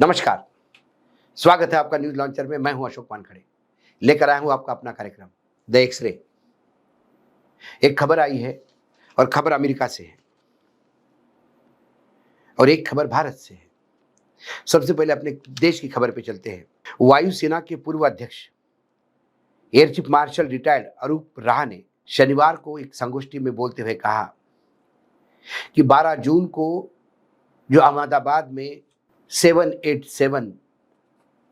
नमस्कार। स्वागत है आपका न्यूज लॉन्चर में। मैं हूं अशोक वानखड़े, लेकर आया हूं आपका अपना कार्यक्रम द एक्सरे। एक खबर आई है और खबर अमेरिका से है और एक खबर भारत से है। सबसे पहले अपने देश की खबर पे चलते हैं। वायुसेना के पूर्व अध्यक्ष एयर चीफ मार्शल रिटायर्ड अरूप राहा ने शनिवार को एक संगोष्ठी में बोलते हुए कहा कि 12 जून को जो अहमदाबाद में 787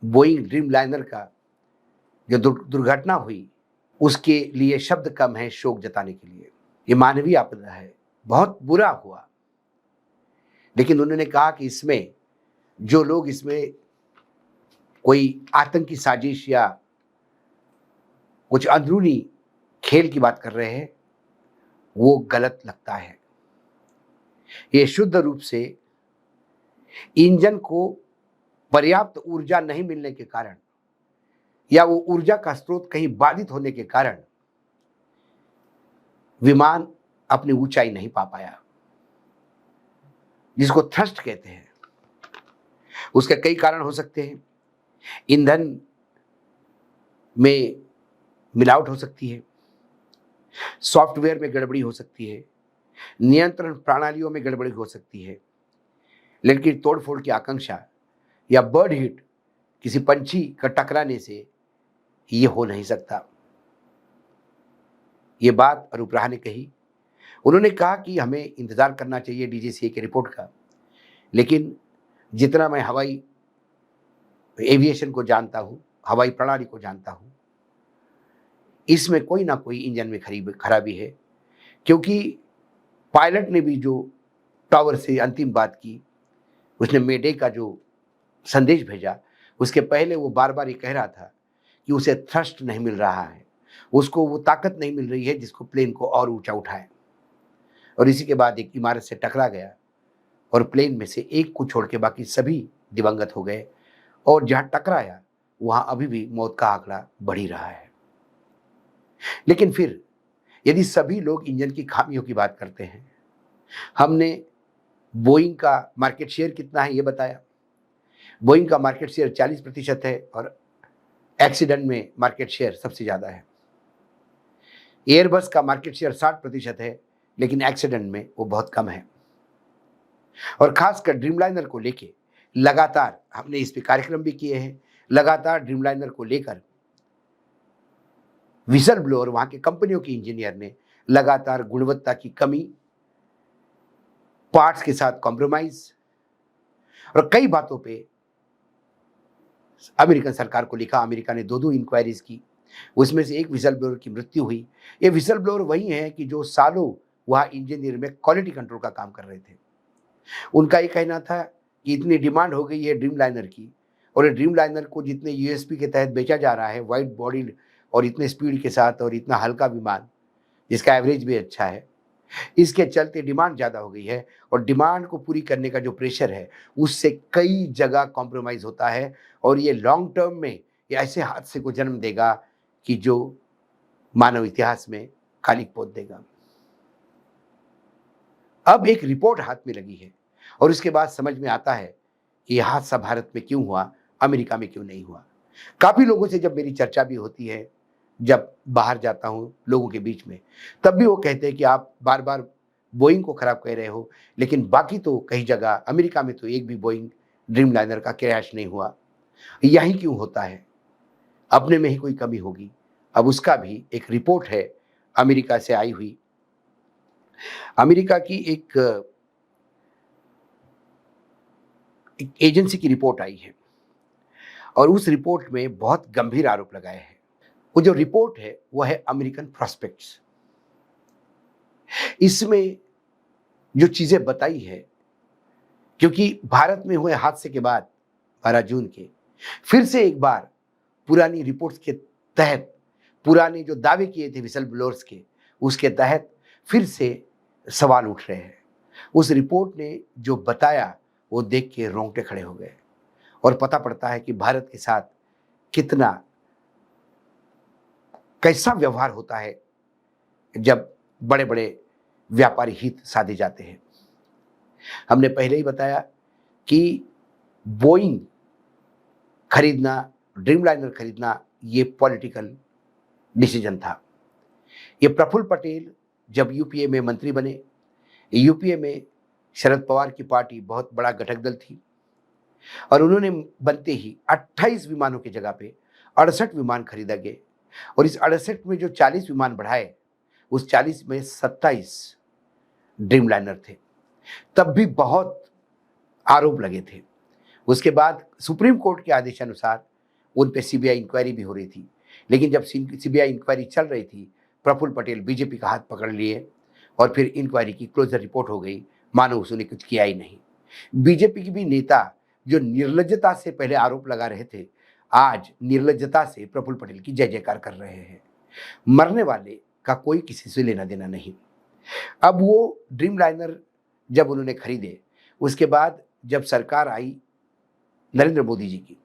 बोइंग ड्रीम लाइनर का जो दुर्घटना हुई, उसके लिए शब्द कम है शोक जताने के लिए। ये मानवीय आपदा है, बहुत बुरा हुआ। लेकिन उन्होंने कहा कि इसमें जो लोग इसमें कोई आतंकी साजिश या कुछ अंदरूनी खेल की बात कर रहे हैं, वो गलत लगता है। ये शुद्ध रूप से इंजन को पर्याप्त ऊर्जा नहीं मिलने के कारण या वो ऊर्जा का स्रोत कहीं बाधित होने के कारण विमान अपनी ऊंचाई नहीं पा पाया, जिसको थ्रस्ट कहते हैं। उसके कई कारण हो सकते हैं। ईंधन में मिलावट हो सकती है, सॉफ्टवेयर में गड़बड़ी हो सकती है, नियंत्रण प्रणालियों में गड़बड़ी हो सकती है, लेकिन तोड़फोड़ की आकांक्षा या बर्ड हिट, किसी पंछी का टकराने से ये हो नहीं सकता। ये बात अरूप राहा ने कही। उन्होंने कहा कि हमें इंतजार करना चाहिए डीजीसीए की रिपोर्ट का, लेकिन जितना मैं हवाई एविएशन को जानता हूं, हवाई प्रणाली को जानता हूं, इसमें कोई ना कोई इंजन में खराबी है। क्योंकि पायलट ने भी जो टावर से अंतिम बात की, उसने मेडे का जो संदेश भेजा, उसके पहले वो बार बार ये कह रहा था कि उसे थ्रस्ट नहीं मिल रहा है, उसको वो ताकत नहीं मिल रही है जिसको प्लेन को और ऊंचा उठाए। और इसी के बाद एक इमारत से टकरा गया और प्लेन में से एक को छोड़ के बाकी सभी दिवंगत हो गए। और जहां टकराया वहां अभी भी मौत का आंकड़ा बढ़ ही रहा है। लेकिन फिर यदि सभी लोग इंजन की खामियों की बात करते हैं, हमने बोइंग का मार्केट शेयर कितना है ये बताया। बोइंग का मार्केट शेयर 40% है और एक्सीडेंट में मार्केट शेयर सबसे ज्यादा है। एयरबस का मार्केट शेयर 60% है, लेकिन एक्सीडेंट में वो बहुत कम है। और खासकर ड्रीमलाइनर को लेके लगातार हमने इस पे कार्यक्रम भी किए हैं। लगातार ड्रीमलाइनर को लेकर विसल ब्लोअर, वहां के कंपनियों की इंजीनियर ने लगातार गुणवत्ता की कमी, पार्ट्स के साथ कॉम्प्रोमाइज और कई बातों पे अमेरिकन सरकार को लिखा। अमेरिका ने 2 इंक्वायरीज की, उसमें से एक विसल ब्लोअर की मृत्यु हुई। ये विसल ब्लोअर वही है कि जो सालों वहां इंजीनियर में क्वालिटी कंट्रोल का काम कर रहे थे। उनका ये कहना था कि इतनी डिमांड हो गई है ड्रीम लाइनर की, और ये ड्रीम लाइनर को जितने यूएसपी के तहत बेचा जा रहा है, वाइड बॉडी और इतने स्पीड के साथ और इतना हल्का विमान जिसका एवरेज भी अच्छा है, इसके चलते डिमांड ज़्यादा हो गई है। और डिमांड को पूरी करने का जो प्रेशर है, उससे कई जगह कॉम्प्रोमाइज़ होता है और ये लॉन्ग टर्म में ये ऐसे हादसे को जन्म देगा कि जो मानव इतिहास में खाली पोत देगा। अब एक रिपोर्ट हाथ में लगी है और उसके बाद समझ में आता है कि यह हादसा भारत में क्यों हुआ, अमेरिका में क्यों नहीं हुआ। काफ़ी लोगों से जब मेरी चर्चा भी होती है, जब बाहर जाता हूँ लोगों के बीच में, तब भी वो कहते हैं कि आप बार बार बोइंग को खराब कह रहे हो, लेकिन बाकी तो कई जगह अमेरिका में तो एक भी बोइंग ड्रीम लाइनर का क्रैश नहीं हुआ। यही क्यों होता है? अपने में ही कोई कमी होगी। अब उसका भी एक रिपोर्ट है अमेरिका से आई हुई। अमेरिका की एक एजेंसी की रिपोर्ट आई है और उस रिपोर्ट में बहुत गंभीर आरोप लगाए हैं। वो जो रिपोर्ट है वो है अमेरिकन प्रॉस्पेक्ट्स। इसमें जो चीजें बताई है, क्योंकि भारत में हुए हादसे के बाद 12 जून के फिर से एक बार पुरानी रिपोर्ट्स के तहत, पुराने जो दावे किए थे विसल ब्लोअर्स के, उसके तहत फिर से सवाल उठ रहे हैं। उस रिपोर्ट ने जो बताया वो देख के रोंगटे खड़े हो गए और पता पड़ता है कि भारत के साथ कितना कैसा व्यवहार होता है जब बड़े बड़े व्यापारी हित साधे जाते हैं। हमने पहले ही बताया कि बोइंग खरीदना, ड्रीमलाइनर खरीदना, ये पॉलिटिकल डिसीजन था। ये प्रफुल्ल पटेल जब यूपीए में मंत्री बने, यूपीए में शरद पवार की पार्टी बहुत बड़ा घटक दल थी और उन्होंने बनते ही 28 विमानों की जगह पे 68 विमान खरीदा गए और इस 68 में जो 40 विमान बढ़ाए, उस 40 में 27 ड्रीमलाइनर थे। तब भी बहुत आरोप लगे थे। उसके बाद सुप्रीम कोर्ट के आदेशानुसार उन पे सीबीआई इंक्वायरी भी हो रही थी, लेकिन जब सीबीआई इंक्वायरी चल रही थी, प्रफुल्ल पटेल बीजेपी का हाथ पकड़ लिए और फिर इंक्वायरी की क्लोजर रिपोर्ट हो गई, मानो उसने कुछ किया ही नहीं। बीजेपी के भी नेता जो निर्लज्जता से पहले आरोप लगा रहे थे, आज निर्लज्जता से प्रफुल्ल पटेल की जय जयकार कर रहे हैं। मरने वाले का कोई किसी से लेना देना नहीं। अब वो ड्रीमलाइनर जब उन्होंने खरीदे, उसके बाद जब सरकार आई नरेंद्र मोदी जी की,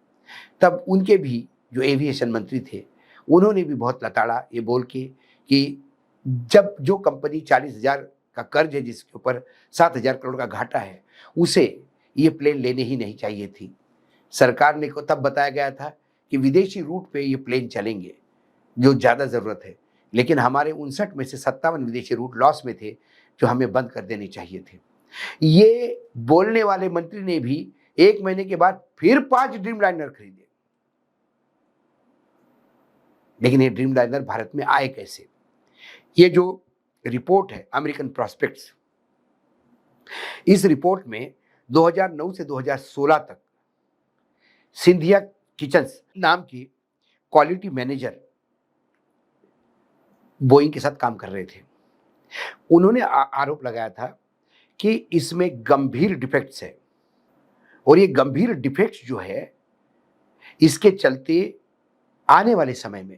तब उनके भी जो एविएशन मंत्री थे, उन्होंने भी बहुत लताड़ा ये बोल के कि जब जो कंपनी 40,000 का कर्ज है, जिसके ऊपर 7,000 करोड़ का घाटा है, उसे ये प्लेन लेने ही नहीं चाहिए थी। सरकार ने को तब बताया गया था कि विदेशी रूट पे ये प्लेन चलेंगे, जो ज़्यादा ज़रूरत है, लेकिन हमारे 59 में से 57 विदेशी रूट लॉस में थे, जो हमें बंद कर देने चाहिए थे। ये बोलने वाले मंत्री ने भी 1 महीने के बाद फिर 5 ड्रीमलाइनर खरीदे। लेकिन ये ड्रीमलाइनर भारत में आए कैसे? ये जो रिपोर्ट है अमेरिकन प्रॉस्पेक्ट्स, इस रिपोर्ट में 2009 से 2016 तक सिंधिया किचन्स नाम की क्वालिटी मैनेजर बोइंग के साथ काम कर रहे थे। उन्होंने आरोप लगाया था कि इसमें गंभीर डिफेक्ट्स है और ये गंभीर डिफेक्ट्स जो है, इसके चलते आने वाले समय में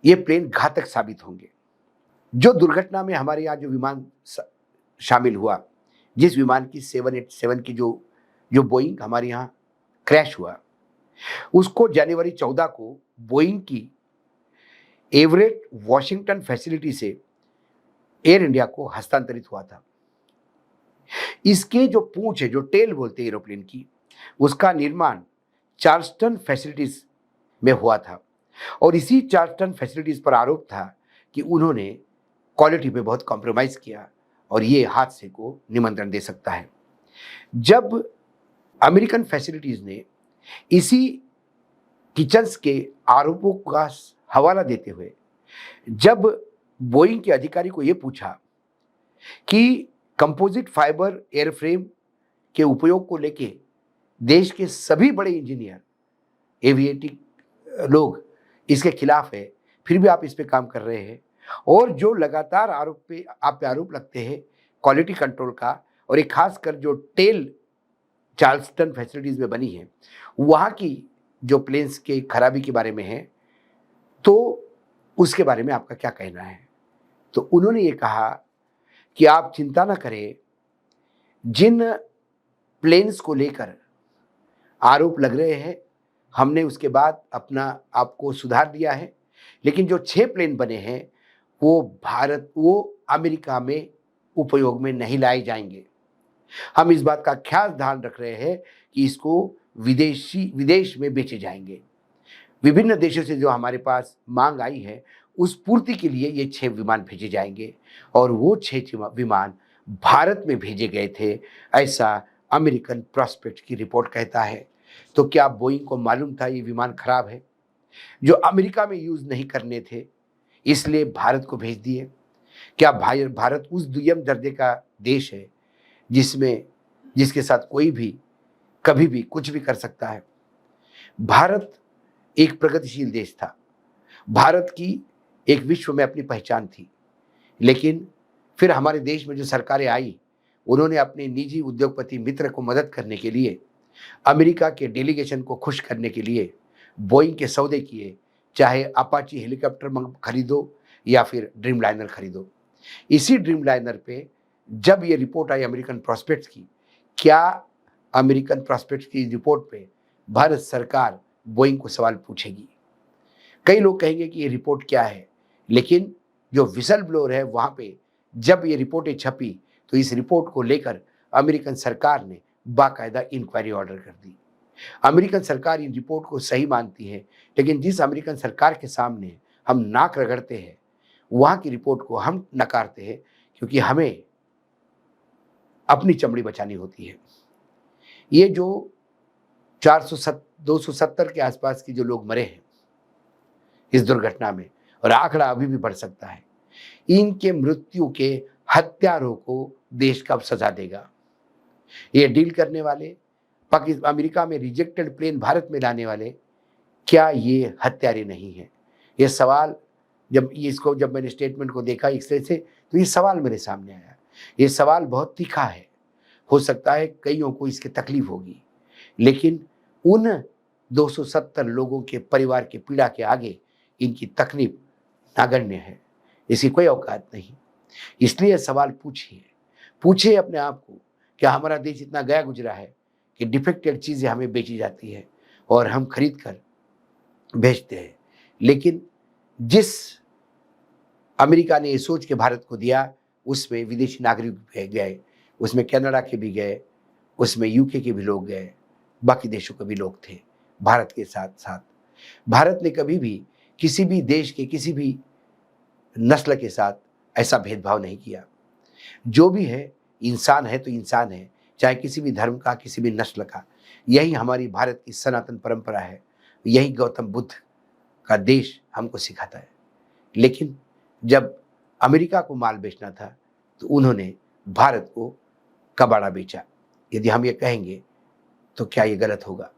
ये प्लेन घातक साबित होंगे। जो दुर्घटना में हमारे यहाँ जो विमान शामिल हुआ, जिस विमान की 787 की जो बोइंग हमारे यहाँ क्रैश हुआ, उसको जनवरी 14 को बोइंग की एवरेट वॉशिंगटन फैसिलिटी से एयर इंडिया को हस्तांतरित हुआ था। इसके जो पूंछ है, जो टेल बोलते हैं एरोप्लेन की, उसका निर्माण चार्ल्सटन फैसिलिटीज में हुआ था और इसी चार्ल्सटन फैसिलिटीज पर आरोप था कि उन्होंने क्वालिटी पे बहुत कॉम्प्रोमाइज किया और ये हादसे को निमंत्रण दे सकता है। जब अमेरिकन फैसिलिटीज ने इसी किचन्स के आरोपों का हवाला देते हुए जब बोइंग के अधिकारी को ये पूछा कि कंपोजिट फाइबर एयरफ्रेम के उपयोग को लेके देश के सभी बड़े इंजीनियर, एविएटिक लोग इसके खिलाफ है, फिर भी आप इस पे काम कर रहे हैं, और जो लगातार आप पे आरोप लगते हैं क्वालिटी कंट्रोल का, और एक खासकर जो टेल चार्ल्सटन फैसिलिटीज में बनी है, वहाँ की जो प्लेन्स के खराबी के बारे में है, तो उसके बारे में आपका क्या कहना है? तो उन्होंने ये कहा कि आप चिंता ना करें, जिन प्लेन्स को लेकर आरोप लग रहे हैं, हमने उसके बाद अपना आपको सुधार दिया है, लेकिन जो 6 प्लेन बने हैं वो अमेरिका में उपयोग में नहीं लाए जाएंगे। हम इस बात का ख्याल ध्यान रख रहे हैं कि इसको विदेश में बेचे जाएंगे। विभिन्न देशों से जो हमारे पास मांग आई है, उस पूर्ति के लिए ये 6 विमान भेजे जाएंगे और वो 6 विमान भारत में भेजे गए थे, ऐसा अमेरिकन प्रॉस्पेक्ट की रिपोर्ट कहता है। तो क्या बोइंग को मालूम था ये विमान खराब है, जो अमेरिका में यूज नहीं करने थे, इसलिए भारत को भेज दिए? क्या भारत उस दुय्यम दर्जे का देश है जिसके साथ कोई भी कभी भी कुछ भी कर सकता है? भारत एक प्रगतिशील देश था, भारत की एक विश्व में अपनी पहचान थी, लेकिन फिर हमारे देश में जो सरकारें आई, उन्होंने अपने निजी उद्योगपति मित्र को मदद करने के लिए, अमेरिका के डेलीगेशन को खुश करने के लिए बोइंग के सौदे किए, चाहे अपाची हेलीकॉप्टर खरीदो या फिर ड्रीमलाइनर खरीदो। इसी ड्रीमलाइनर पे जब ये रिपोर्ट आई अमेरिकन प्रॉस्पेक्ट्स की, क्या अमेरिकन प्रॉस्पेक्ट्स की रिपोर्ट पे भारत सरकार बोइंग को सवाल पूछेगी? कई लोग कहेंगे कि ये रिपोर्ट क्या है, लेकिन जो विसल ब्लोअर है, वहाँ पे जब ये रिपोर्टें छपी तो इस रिपोर्ट को लेकर अमेरिकन सरकार ने बाकायदा इंक्वायरी ऑर्डर कर दी। अमेरिकन सरकार इन रिपोर्ट को सही मानती है, लेकिन जिस अमेरिकन सरकार के सामने हम नाक रगड़ते हैं, वहाँ की रिपोर्ट को हम नकारते हैं, क्योंकि हमें अपनी चमड़ी बचानी होती है। ये जो 270 के आसपास की जो लोग मरे हैं इस दुर्घटना में, और आंकड़ा अभी भी बढ़ सकता है, इनके मृत्यु के हत्यारों को देश कब सजा देगा? ये डील करने वाले, अमेरिका में रिजेक्टेड प्लेन भारत में लाने वाले, क्या ये हत्यारे नहीं हैं? ये सवाल जब मैंने स्टेटमेंट को देखा इस तरह से, तो ये सवाल मेरे सामने आया। ये सवाल बहुत तीखा है, हो सकता है कईयों को इसकी तकलीफ होगी, लेकिन उन 270 लोगों के परिवार की पीड़ा के आगे इनकी तकलीफ नगण्य है, इसकी कोई औकात नहीं। इसलिए सवाल पूछिए अपने आप को, क्या हमारा देश इतना गया गुजरा है कि डिफेक्टेड चीज़ें हमें बेची जाती है और हम खरीद कर बेचते हैं? लेकिन जिस अमेरिका ने ये सोच के भारत को दिया, उसमें विदेशी नागरिक भी गए, उसमें कनाडा के भी गए, उसमें यूके के भी लोग गए, बाकी देशों के भी लोग थे भारत के साथ साथ। भारत ने कभी भी किसी भी देश के किसी भी नस्ल के साथ ऐसा भेदभाव नहीं किया। जो भी है, इंसान है तो इंसान है, चाहे किसी भी धर्म का, किसी भी नस्ल का। यही हमारी भारत की सनातन परंपरा है, यही गौतम बुद्ध का देश हमको सिखाता है। लेकिन जब अमेरिका को माल बेचना था, तो उन्होंने भारत को कबाड़ा बेचा। यदि हम ये कहेंगे तो क्या ये गलत होगा?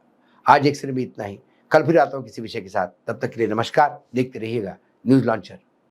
आज एक सिर्फ इतना ही, कल फिर आता हूँ किसी विषय के साथ। तब तक के लिए नमस्कार। देखते रहिएगा न्यूज़ लॉन्चर।